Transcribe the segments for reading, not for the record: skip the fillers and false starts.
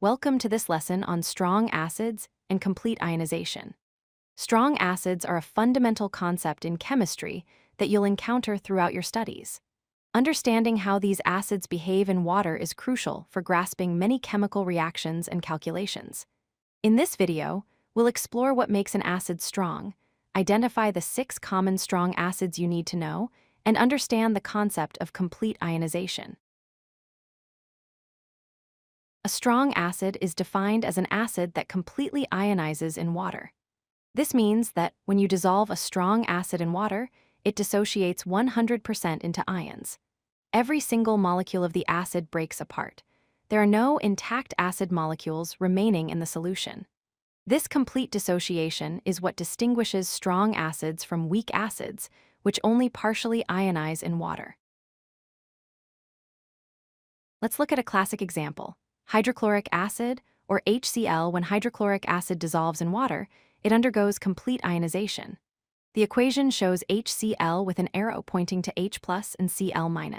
Welcome to this lesson on strong acids and complete ionization. Strong acids are a fundamental concept in chemistry that you'll encounter throughout your studies. Understanding how these acids behave in water is crucial for grasping many chemical reactions and calculations. In this video, we'll explore what makes an acid strong, identify the 6 common strong acids you need to know, and understand the concept of complete ionization. A strong acid is defined as an acid that completely ionizes in water. This means that when you dissolve a strong acid in water, it dissociates 100% into ions. Every single molecule of the acid breaks apart. There are no intact acid molecules remaining in the solution. This complete dissociation is what distinguishes strong acids from weak acids, which only partially ionize in water. Let's look at a classic example. Hydrochloric acid, or HCl. When hydrochloric acid dissolves in water, it undergoes complete ionization. The equation shows HCl with an arrow pointing to H+ and Cl-.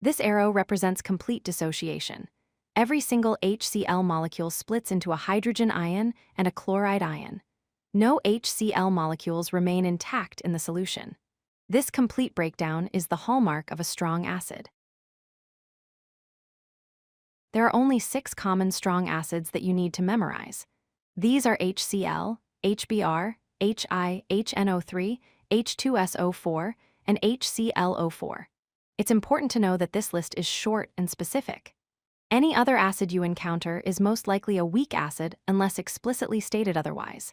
This arrow represents complete dissociation. Every single HCl molecule splits into a hydrogen ion and a chloride ion. No HCl molecules remain intact in the solution. This complete breakdown is the hallmark of a strong acid. There are only 6 common strong acids that you need to memorize. These are HCl, HBr, HI, HNO₃, H₂SO₄, and HClO₄. It's important to know that this list is short and specific. Any other acid you encounter is most likely a weak acid unless explicitly stated otherwise.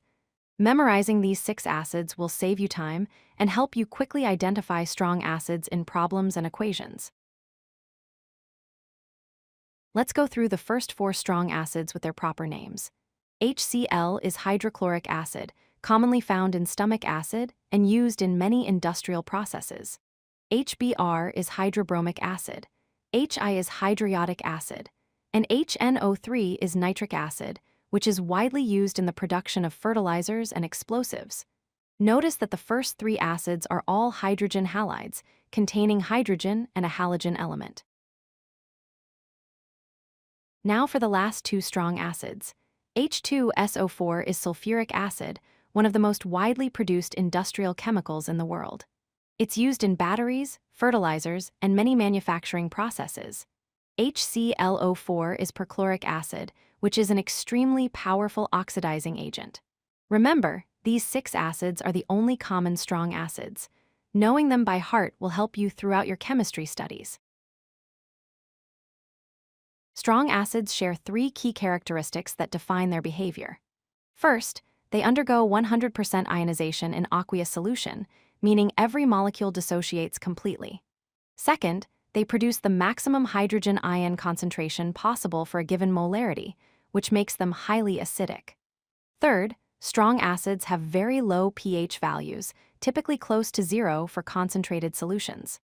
Memorizing these 6 acids will save you time and help you quickly identify strong acids in problems and equations. Let's go through the first 4 strong acids with their proper names. HCl is hydrochloric acid, commonly found in stomach acid and used in many industrial processes. HBr is hydrobromic acid. HI is hydriodic acid. And HNO₃ is nitric acid, which is widely used in the production of fertilizers and explosives. Notice that the first 3 acids are all hydrogen halides, containing hydrogen and a halogen element. Now for the last 2 strong acids. H₂SO₄ is sulfuric acid, one of the most widely produced industrial chemicals in the world. It's used in batteries, fertilizers, and many manufacturing processes. HClO₄ is perchloric acid, which is an extremely powerful oxidizing agent. Remember, these 6 acids are the only common strong acids. Knowing them by heart will help you throughout your chemistry studies. Strong acids share 3 key characteristics that define their behavior. First, they undergo 100% ionization in aqueous solution, meaning every molecule dissociates completely. Second, they produce the maximum hydrogen ion concentration possible for a given molarity, which makes them highly acidic. Third, strong acids have very low pH values, typically close to 0 for concentrated solutions.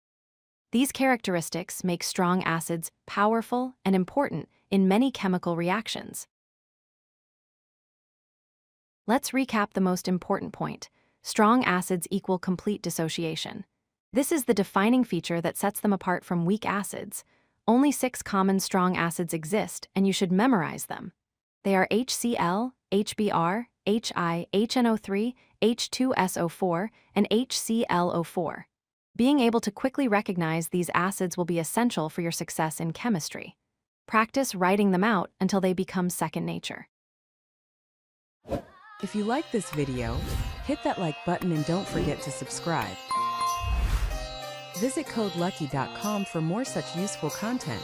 These characteristics make strong acids powerful and important in many chemical reactions. Let's recap the most important point. Strong acids equal complete dissociation. This is the defining feature that sets them apart from weak acids. Only 6 common strong acids exist, and you should memorize them. They are HCl, HBr, HI, HNO₃, H₂SO₄, and HClO₄. Being able to quickly recognize these acids will be essential for your success in chemistry. Practice writing them out until they become second nature. If you like this video, hit that like button and don't forget to subscribe. Visit codelucky.com for more such useful content.